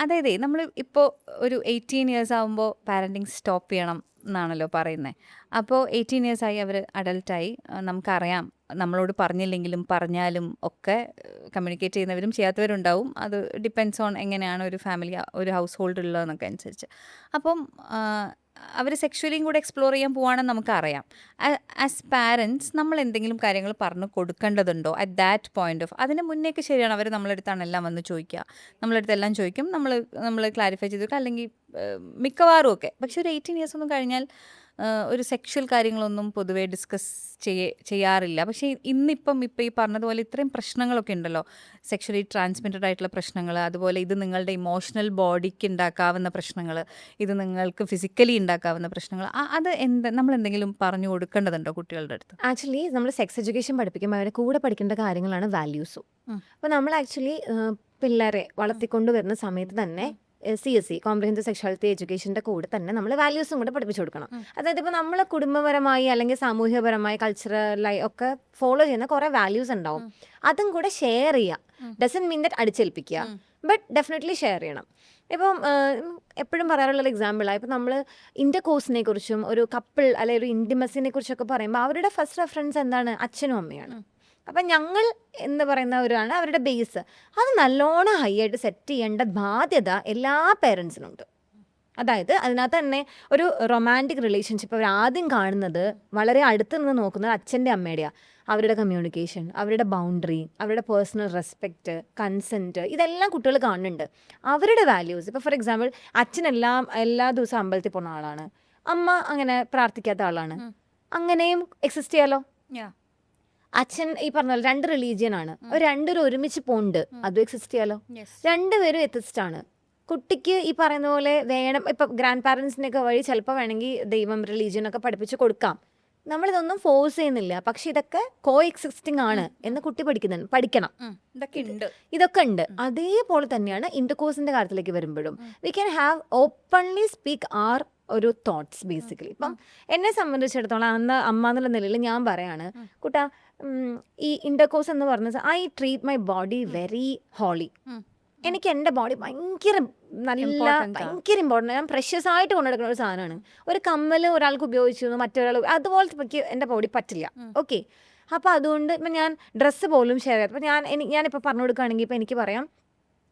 അതായത് നമ്മൾ ഇപ്പോൾ ഒരു 18 ഇയേഴ്സ് ആകുമ്പോൾ പാരൻറ്റിങ് സ്റ്റോപ്പ് ചെയ്യണം എന്നാണല്ലോ പറയുന്നത്. അപ്പോൾ 18 ഇയേഴ്സ് ആയി അവർ അഡൽട്ടായി. നമുക്കറിയാം നമ്മളോട് പറഞ്ഞില്ലെങ്കിലും പറഞ്ഞാലും ഒക്കെ കമ്മ്യൂണിക്കേറ്റ് ചെയ്യുന്നവരും ചെയ്യാത്തവരുണ്ടാവും. അത് ഡിപ്പെൻഡ്സ് ഓൺ എങ്ങനെയാണ് ഒരു ഫാമിലി ഒരു ഹൗസ് ഹോൾഡ് ഉള്ളതെന്നൊക്കെ അനുസരിച്ച്. അപ്പം അവർ സെക്ഷുവലിയും കൂടെ എക്സ്പ്ലോർ ചെയ്യാൻ പോവാണെന്ന് നമുക്കറിയാം. ആസ് പാരൻസ് നമ്മൾ എന്തെങ്കിലും കാര്യങ്ങൾ പറഞ്ഞു കൊടുക്കേണ്ടതുണ്ടോ അറ്റ് ദാറ്റ് പോയിന്റ് ഓഫ്? അതിന് മുന്നേയൊക്കെ ശരിയാണ്, അവർ നമ്മളടുത്താണ് എല്ലാം വന്ന് ചോദിക്കുക, നമ്മളടുത്ത് എല്ലാം ചോദിക്കും, നമ്മൾ ക്ലാരിഫൈ ചെയ്ത് കൊടുക്കുക, അല്ലെങ്കിൽ മിക്കവാറും ഒക്കെ. പക്ഷെ ഒരു 18 ഇയേഴ്സ് ഒന്നും കഴിഞ്ഞാൽ ഒരു സെക്ഷൽ കാര്യങ്ങളൊന്നും പൊതുവേ ഡിസ്കസ് ചെയ്യാറില്ല. പക്ഷേ ഇന്നിപ്പം ഈ പറഞ്ഞതുപോലെ ഇത്രയും പ്രശ്നങ്ങളൊക്കെ ഉണ്ടല്ലോ, സെക്ഷലി ട്രാൻസ്മിറ്റഡ് ആയിട്ടുള്ള പ്രശ്നങ്ങൾ, അതുപോലെ ഇത് നിങ്ങളുടെ ഇമോഷണൽ ബോഡിക്ക് ഉണ്ടാക്കാവുന്ന പ്രശ്നങ്ങൾ, ഇത് നിങ്ങൾക്ക് ഫിസിക്കലി ഉണ്ടാക്കാവുന്ന പ്രശ്നങ്ങൾ, അത് നമ്മൾ എന്തെങ്കിലും പറഞ്ഞു കൊടുക്കേണ്ടതുണ്ടോ കുട്ടികളുടെ അടുത്ത്? ആക്ച്വലി നമ്മൾ സെക്സ് എഡ്യൂക്കേഷൻ പഠിപ്പിക്കുമ്പോൾ അവരെ കൂടെ പഠിക്കേണ്ട കാര്യങ്ങളാണ് വാല്യൂസും. അപ്പോൾ നമ്മൾ ആക്ച്വലി പിള്ളേരെ വളർത്തിക്കൊണ്ട് വരുന്ന സമയത്ത് തന്നെ CSE കോംപ്രിഹെൻസീവ് സെക്ഷുവാലിറ്റി എഡ്യൂക്കേഷൻ്റെ കൂടെ തന്നെ നമ്മൾ വാല്യൂസും കൂടെ പഠിപ്പിച്ചു കൊടുക്കണം. അതായത് ഇപ്പോൾ നമ്മൾ കുടുംബപരമായി അല്ലെങ്കിൽ സാമൂഹികപരമായി കൾച്ചറലായി ഒക്കെ ഫോളോ ചെയ്യുന്ന കുറേ വാല്യൂസ് ഉണ്ടാവും. അതും കൂടെ ഷെയർ ചെയ്യുക. ഡസൻറ്റ് മീൻ ദറ്റ് അടിച്ചേൽപ്പിക്കുക, ബട്ട് ഡെഫിനറ്റ്ലി ഷെയർ ചെയ്യണം. ഇപ്പം എപ്പോഴും പറയാറുള്ളൊരു എക്സാമ്പിളാണ്, ഇപ്പം നമ്മൾ ഇൻ്റർകോഴ്സിനെ കുറിച്ചും ഒരു കപ്പിൾ അല്ലെങ്കിൽ ഒരു ഇൻറ്റിമസിനെ കുറിച്ചൊക്കെ പറയുമ്പോൾ അവരുടെ ഫസ്റ്റ് റെഫറൻസ് എന്താണ്? അച്ഛനും അമ്മയാണ്. അപ്പം ഞങ്ങൾ എന്ന് പറയുന്നവരാണ് അവരുടെ ബേസ്. അത് നല്ലോണം ഹൈ ആയിട്ട് സെറ്റ് ചെയ്യേണ്ട ബാധ്യത എല്ലാ പേരൻസിനുണ്ട്. അതായത് അതിനകത്ത് തന്നെ ഒരു റൊമാൻറ്റിക് റിലേഷൻഷിപ്പ് അവർ ആദ്യം കാണുന്നത്, വളരെ അടുത്ത് നിന്ന് നോക്കുന്നത് അച്ഛൻ്റെ അമ്മയുടെയാണ്. അവരുടെ കമ്മ്യൂണിക്കേഷൻ, അവരുടെ ബൗണ്ടറി, അവരുടെ പേഴ്സണൽ റെസ്പെക്റ്റ്, കൺസെൻറ്റ്, ഇതെല്ലാം കുട്ടികൾ കാണുന്നുണ്ട്. അവരുടെ വാല്യൂസ്, ഇപ്പോൾ ഫോർ എക്സാമ്പിൾ എല്ലാ ദിവസവും അമ്പലത്തിൽ പോകുന്ന ആളാണ്, അമ്മ അങ്ങനെ പ്രാർത്ഥിക്കാത്ത ആളാണ്, അങ്ങനെയും എക്സിസ്റ്റ് ചെയ്യാലോ. അച്ഛൻ ഈ പറഞ്ഞ പോലെ 2 റിലീജിയനാണ്, അവർ രണ്ടുപേരും ഒരുമിച്ച് പോകുന്നുണ്ട്, അതും എക്സിസ്റ്റ് ചെയ്യാലോ. രണ്ടുപേരും എത്തിസ്റ്റ് ആണ്. കുട്ടിക്ക് ഈ പറയുന്ന പോലെ വേണം, ഇപ്പം ഗ്രാൻഡ് പാരൻസിനൊക്കെ വഴി ചിലപ്പോൾ വേണമെങ്കിൽ ദൈവം, റിലീജിയനൊക്കെ പഠിപ്പിച്ച് കൊടുക്കാം. നമ്മളിതൊന്നും ഫോഴ്സ് ചെയ്യുന്നില്ല, പക്ഷെ ഇതൊക്കെ കോ എക്സിസ്റ്റിംഗ് ആണ് എന്ന് കുട്ടി പഠിക്കണം. ഇതൊക്കെ ഉണ്ട്. അതേപോലെ തന്നെയാണ് ഇന്റർകോഴ്സിന്റെ കാര്യത്തിലേക്ക് വരുമ്പോഴും we can have openly speak our ഒരു തോട്ട്സ് ബേസിക്കലി. ഇപ്പം എന്നെ സംബന്ധിച്ചിടത്തോളം അന്ന് അമ്മ എന്നുള്ള നിലയിൽ ഞാൻ പറയാണ്, കുട്ടാ, ഈ ഇന്റർകോഴ്സ് എന്ന് പറഞ്ഞത് I treat my body very holy. എനിക്ക് എൻ്റെ ബോഡി ഭയങ്കര ഇമ്പോർട്ടൻ്റ്, ഞാൻ പ്രഷ്യസ് ആയിട്ട് കൊണ്ടുനടക്കുന്ന ഒരു സാധനമാണ്. ഒരു കമ്മൽ ഒരാൾക്ക് ഉപയോഗിച്ചു മറ്റൊരാൾ അതുപോലത്തെ എനിക്ക് എൻ്റെ ബോഡി പറ്റില്ല. ഓക്കെ, അപ്പോൾ അതുകൊണ്ട് ഇപ്പം ഞാൻ ഡ്രസ്സ് പോലും ഷെയർ ചെയ്യാം. അപ്പോൾ ഞാനിപ്പോൾ പറഞ്ഞു കൊടുക്കുകയാണെങ്കിൽ ഇപ്പം എനിക്ക് പറയാം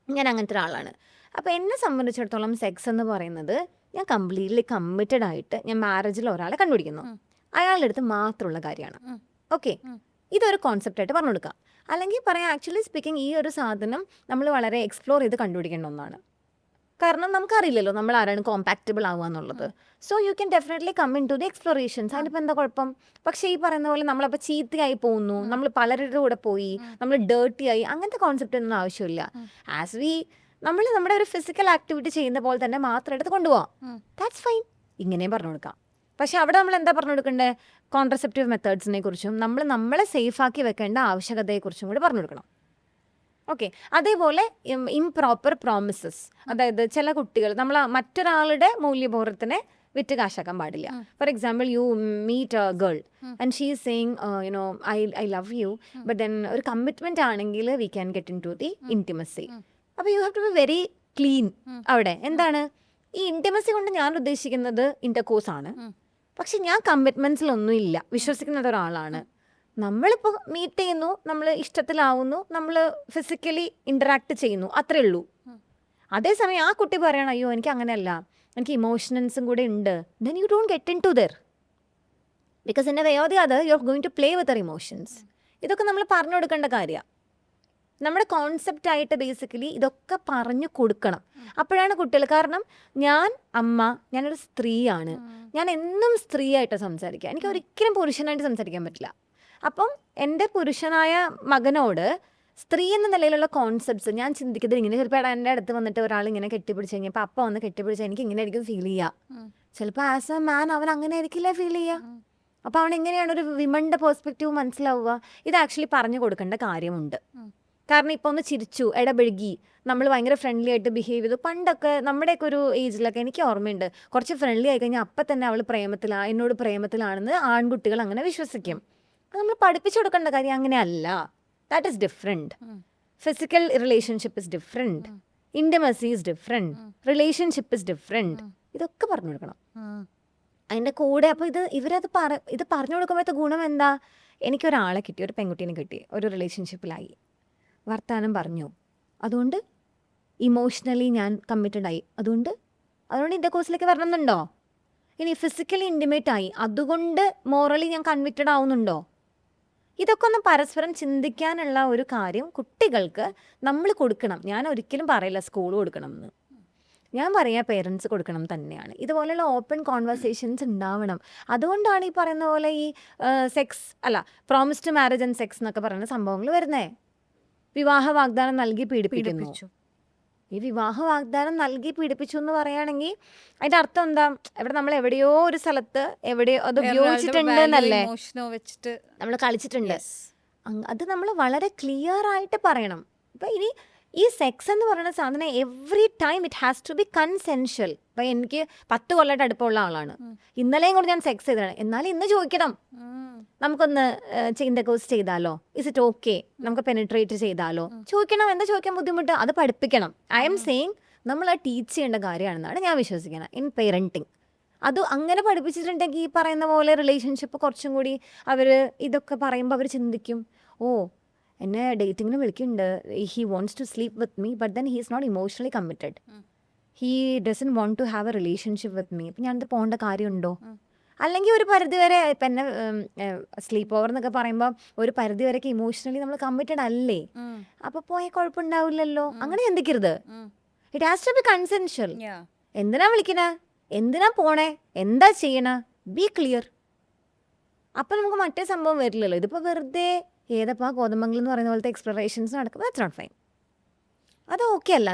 ഞാൻ അങ്ങനത്തെ ഒരാളാണ്. അപ്പോൾ എന്നെ സംബന്ധിച്ചിടത്തോളം സെക്സ് എന്ന് പറയുന്നത് ഞാൻ കംപ്ലീറ്റ്ലി കമ്മിറ്റഡ് ആയിട്ട് ഞാൻ മാരേജിൽ ഒരാളെ കണ്ടുപിടിക്കുന്നു, അയാളുടെ അടുത്ത് മാത്രമുള്ള കാര്യമാണ്. ഓക്കെ, ഇതൊരു കോൺസെപ്റ്റായിട്ട് പറഞ്ഞു കൊടുക്കാം. അല്ലെങ്കിൽ പറയാം, ആക്ച്വലി സ്പീക്കിംഗ് ഈ ഒരു സാധനം നമ്മൾ വളരെ എക്സ്പ്ലോർ ചെയ്ത് കണ്ടുപിടിക്കേണ്ട ഒന്നാണ്. കാരണം നമുക്കറിയില്ലല്ലോ നമ്മൾ ആരാണ് കോമ്പാക്റ്റബിൾ ആവുക എന്നുള്ളത്. So you can definitely come into the explorations. അതിനിപ്പോൾ എന്താ കുഴപ്പം? പക്ഷേ ഈ പറയുന്ന പോലെ നമ്മളപ്പോൾ ചീത്തയായി പോകുന്നു, നമ്മൾ പലരുടെ കൂടെ പോയി, നമ്മൾ ഡേർട്ടി ആയി, അങ്ങനത്തെ കോൺസെപ്റ്റ് ഒന്നും ആവശ്യമില്ല. നമ്മൾ നമ്മുടെ ഒരു ഫിസിക്കൽ ആക്ടിവിറ്റി ചെയ്യുന്ന പോലെ തന്നെ മാത്രം എടുത്ത് കൊണ്ടുപോകാം. ദാറ്റ്സ് ഫൈൻ, ഇങ്ങനെയും പറഞ്ഞു കൊടുക്കാം. പക്ഷെ അവിടെ നമ്മൾ എന്താ പറഞ്ഞു കൊടുക്കേണ്ടത്? കോൺട്രസെപ്റ്റീവ് മെത്തേഡ്സിനെ കുറിച്ചും നമ്മളെ സേഫാക്കി വെക്കേണ്ട ആവശ്യകതയെക്കുറിച്ചും കൂടി പറഞ്ഞു കൊടുക്കണം. ഓക്കെ, അതേപോലെ ഇംപ്രോപ്പർ പ്രോമിസസ്, അതായത് ചില കുട്ടികൾ നമ്മൾ മറ്റൊരാളുടെ മൂല്യബോധത്തിനെ വിറ്റ് കാശാക്കാൻ പാടില്ല. For example, you meet a girl and she is saying I love you, but then ഒരു കമ്മിറ്റ്മെന്റ് ആണെങ്കിൽ we can get into the intimacy. അപ്പോൾ you have to be very clean. അവിടെ എന്താണ് ഈ ഇൻറ്റിമസി കൊണ്ട് ഞാൻ ഉദ്ദേശിക്കുന്നത് ഇന്റർകോഴ്സ് ആണ്. പക്ഷെ ഞാൻ കമ്മിറ്റ്മെന്റ്സിലൊന്നും ഇല്ല, വിശ്വസിക്കുന്ന ഒരാളാണ്. നമ്മളിപ്പോൾ മീറ്റ് ചെയ്യുന്നു, നമ്മൾ ഇഷ്ടത്തിലാവുന്നു, നമ്മൾ ഫിസിക്കലി ഇന്ററാക്ട് ചെയ്യുന്നു, അത്രേ ഉള്ളൂ. അതേസമയം ആ കുട്ടി പറയണം, അയ്യോ എനിക്ക് അങ്ങനെയല്ല, എനിക്ക് ഇമോഷൻസും കൂടെ ഉണ്ട്, then you don't get into their, because in a way or the other you are going to play with their emotions. ഇതൊക്കെ നമ്മൾ പറഞ്ഞു കൊടുക്കേണ്ട കാര്യമാണ്. നമ്മുടെ കോൺസെപ്റ്റ് ആയിട്ട് ബേസിക്കലി ഇതൊക്കെ പറഞ്ഞു കൊടുക്കണം. അപ്പോഴാണ് കുട്ടികൾ, കാരണം ഞാൻ അമ്മ, ഞാനൊരു സ്ത്രീയാണ്, ഞാൻ എന്നും സ്ത്രീ ആയിട്ട് സംസാരിക്കുക, എനിക്ക് ഒരിക്കലും പുരുഷനായിട്ട് സംസാരിക്കാൻ പറ്റില്ല. അപ്പം എൻ്റെ പുരുഷനായ മകനോട് സ്ത്രീ എന്ന നിലയിലുള്ള കോൺസെപ്റ്റ്സ് ഞാൻ ചിന്തിക്കുന്നത് ഇങ്ങനെ. ചിലപ്പോൾ എൻ്റെ അടുത്ത് വന്നിട്ട് ഒരാൾ ഇങ്ങനെ കെട്ടിപ്പിടിച്ച് കഴിഞ്ഞപ്പോൾ അപ്പ വന്ന് കെട്ടിപ്പിടിച്ചാൽ എനിക്ക് ഇങ്ങനെ ആയിരിക്കും ഫീൽ ചെയ്യുക. ചിലപ്പോൾ ആസ് എ മാൻ അവൻ അങ്ങനെ ആയിരിക്കില്ല ഫീൽ ചെയ്യുക. അപ്പോൾ അവൻ എങ്ങനെയാണ് ഒരു വിമൻ്റെ പേഴ്സ്പെക്റ്റീവ് മനസ്സിലാവുക? ഇത് ആക്ച്വലി പറഞ്ഞു കൊടുക്കേണ്ട കാര്യമുണ്ട്. കാരണം ഇപ്പോൾ ഒന്ന് ചിരിച്ചു, ഇടപഴകി, നമ്മൾ ഭയങ്കര ഫ്രണ്ട്ലി ആയിട്ട് ബിഹേവ് ചെയ്തു. പണ്ടൊക്കെ നമ്മുടെയൊക്കെ ഒരു ഏജിലൊക്കെ എനിക്ക് ഓർമ്മയുണ്ട്, കുറച്ച് ഫ്രണ്ട്ലി ആയി കഴിഞ്ഞാൽ അപ്പം തന്നെ അവൾ എന്നോട് പ്രേമത്തിലാണെന്ന് ആൺകുട്ടികൾ അങ്ങനെ വിശ്വസിക്കും. അത് നമ്മൾ പഠിപ്പിച്ചു കൊടുക്കേണ്ട കാര്യം അങ്ങനെയല്ല. That is different. Physical relationship is different. Intimacy is different, relationship is different, ഇതൊക്കെ പറഞ്ഞു കൊടുക്കണം. അതിൻ്റെ കൂടെ അപ്പോൾ ഇത് പറഞ്ഞു കൊടുക്കുമ്പോഴത്തെ ഗുണം എന്താ? എനിക്കൊരാളെ കിട്ടി, ഒരു പെൺകുട്ടീനെ കിട്ടി, ഒരു റിലേഷൻഷിപ്പിലായി, വർത്താനം പറഞ്ഞു, അതുകൊണ്ട് ഇമോഷണലി ഞാൻ കമ്മിറ്റഡ് ആയി, അതുകൊണ്ട് ഇതിൻ്റെ കോഴ്സിലേക്ക് വരണമെന്നുണ്ടോ? ഇനി ഫിസിക്കലി ഇൻറ്റിമേറ്റ് ആയി, അതുകൊണ്ട് മോറലി ഞാൻ കൺവിക്റ്റഡ് ആവുന്നുണ്ടോ? ഇതൊക്കെ ഒന്ന് പരസ്പരം ചിന്തിക്കാനുള്ള ഒരു കാര്യം കുട്ടികൾക്ക് നമ്മൾ കൊടുക്കണം. ഞാൻ ഒരിക്കലും പറയില്ല സ്കൂൾ കൊടുക്കണം എന്ന്, ഞാൻ പറയാ പേരൻസ് കൊടുക്കണം തന്നെയാണ്. ഇതുപോലെയുള്ള ഓപ്പൺ കോൺവെർസേഷൻസ് ഉണ്ടാവണം. അതുകൊണ്ടാണ് ഈ പറയുന്ന പോലെ ഈ പ്രോമിസ്ഡ് മാരേജ് ആൻഡ് സെക്സ് എന്നൊക്കെ പറയുന്ന സംഭവങ്ങൾ വരുന്നേ. വിവാഹ വാഗ്ദാനം നൽകി പീഡിപ്പിക്കുന്നു. ഈ വിവാഹ വാഗ്ദാനം നൽകി പീഡിപ്പിച്ചു എന്ന് പറയുകയാണെങ്കിൽ അതിന്റെ അർത്ഥം എന്താ? നമ്മൾ എവിടെയോ ഒരു സ്ഥലത്ത് എവിടെയോ അത് ഉപയോഗിച്ചിട്ടുണ്ട് എന്നല്ലേ, നമ്മൾ കളിച്ചിട്ടുണ്ട്. അത് നമ്മൾ വളരെ ക്ലിയർ ആയിട്ട് പറയണം. അപ്പം ഇനി ഈ സെക്സ് എന്ന് പറയുന്ന സാധനം every time it has to be consensual. ഇപ്പം എനിക്ക് 10 കൊല്ലമായിട്ട് അടുപ്പമുള്ള ആളാണ്, ഇന്നലെയും കൂടി ഞാൻ സെക്സ് ചെയ്തതാണ്, എന്നാലും ഇന്ന് ചോദിക്കണം, നമുക്കൊന്ന് ഇന്റർകോഴ്സ് ചെയ്താലോ, ഇസ് ഇറ്റ് ഓക്കെ, നമുക്ക് പെനിട്രേറ്റ് ചെയ്താലോ, ചോദിക്കണം. എന്താ ചോദിക്കാൻ ബുദ്ധിമുട്ട്? അത് പഠിപ്പിക്കണം. ഐ എം സെയിങ് നമ്മൾ അത് ടീച്ച് ചെയ്യേണ്ട കാര്യമാണെന്നാണ് ഞാൻ വിശ്വസിക്കുന്നത് ഇൻ പേരൻറ്റിങ്. അത് അങ്ങനെ പഠിപ്പിച്ചിട്ടുണ്ടെങ്കിൽ ഈ പറയുന്ന പോലെ റിലേഷൻഷിപ്പ് കുറച്ചും കൂടി അവർ ഇതൊക്കെ പറയുമ്പോൾ അവർ ചിന്തിക്കും, ഓ എന്നെ ഡേറ്റിങ്ങിന് വിളിക്കുന്നുണ്ട്, he wants to sleep with me but then he is not emotionally committed, he doesn't want to have a relationship with me, അപ്പം ഞാനത് പോകേണ്ട കാര്യമുണ്ടോ? അല്ലെങ്കിൽ ഒരു പരിധിവരെ ഇപ്പം എന്നെ സ്ലീപ്പ് ഓവർ എന്നൊക്കെ പറയുമ്പോൾ ഒരു പരിധിവരെയൊക്കെ ഇമോഷണലി നമ്മൾ കമ്മിറ്റഡ് അല്ലേ, അപ്പോൾ പോയ കുഴപ്പമുണ്ടാവില്ലല്ലോ. അങ്ങനെ ചിന്തിക്കരുത്. It has to be consensual. എന്തിനാ വിളിക്കണേ, എന്തിനാ പോണേ, എന്താ ചെയ്യണേ, ബി ക്ലിയർ. അപ്പം നമുക്ക് മറ്റേ സംഭവം വരില്ലല്ലോ. ഇതിപ്പോൾ വെറുതെ ഏതപ്പാ കോതമംഗലം എന്ന് പറയുന്ന പോലത്തെ എക്സ്പ്ലറേഷൻസ് നടക്കും. That's not fine. അത് ഓക്കെ അല്ല.